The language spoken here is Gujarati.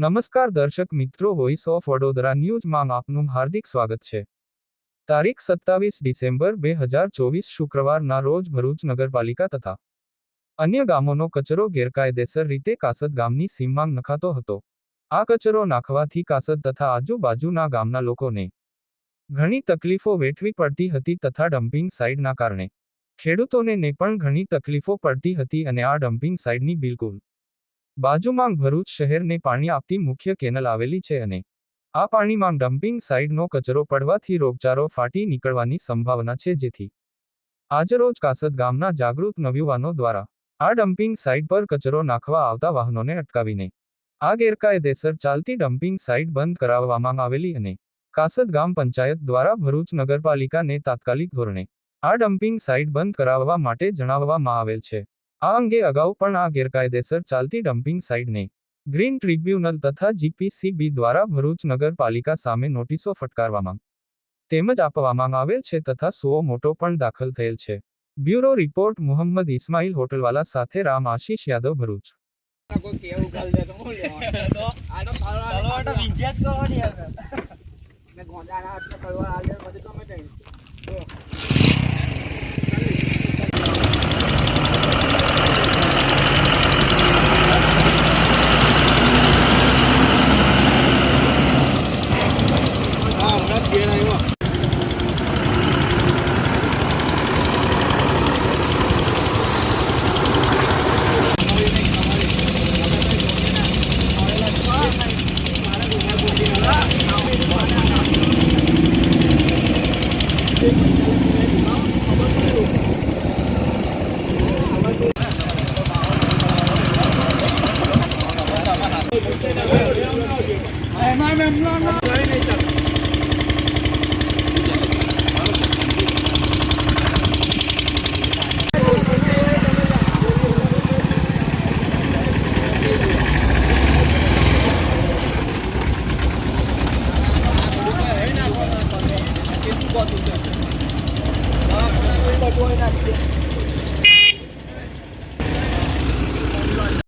નમસ્કાર દર્શક મિત્રો, વોઇસ ઓફ વડોદરા ન્યૂઝમાં આપનું હાર્દિક સ્વાગત છે। તારીખ 27 ડિસેમ્બર 2024 શુક્રવારના રોજ ભરૂચ નગરપાલિકા તથા અન્ય ગામોનો કચરો ગેરકાયદેસર રીતે કાસદ ગામની સીમમાં નખાતો હતો। આ કચરો નાખવાથી કાસદ તથા આજુબાજુના ગામના લોકોને ઘણી તકલીફો વેઠવી પડતી હતી તથા ડમ્પિંગ સાઇટના કારણે ખેડૂતોને પણ ઘણી તકલીફો પડતી હતી અને આ ડમ્પિંગ સાઇટની બિલકુલ બાજુમાં ભરૂચ શહેરને પાણી આપતી મુખ્ય કેનલ આવેલી છે અને આ પાણીમાં ડમ્પિંગ સાઇટનો કચરો પડવાથી રોગચાળો ફાટી નીકળવાની સંભાવના છે, જેથી આજરોજ કાસદ ગામના જાગૃત નવયુવાનો દ્વારા આ ડમ્પિંગ સાઇટ પર કચરો નાખવા આવતા વાહનોને અટકાવીને આ ગેરકાયદેસર ચાલતી ડમ્પિંગ સાઇટ બંધ કરાવવામાં આવેલી અને કાસદ ગામ પંચાયત દ્વારા ભરૂચ નગરપાલિકાને તાત્કાલિક ધોરણે આ ડમ્પિંગ સાઇટ બંધ કરાવવા માટે જણાવવામાં આવેલ છે। આ અંગે અગાઉ પણ આ ગેરકાયદેસર ચાલતી ડમ્પિંગ સાઇટને ગ્રીન ટ્રિબ્યુનલ તથા જીપીસીબી દ્વારા ભરૂચ નગરપાલિકા સામે નોટિસો ફટકારવામાં તેમજ આપવામાં આવેલ છે તથા સુઓ મોટો પણ દાખલ થયેલ છે। બ્યુરો રિપોર્ટ મોહમ્મદ ઇસ્માઇલ હોટલવાલા સાથે રામ આશીષ યાદવ, ભરૂચ। I'm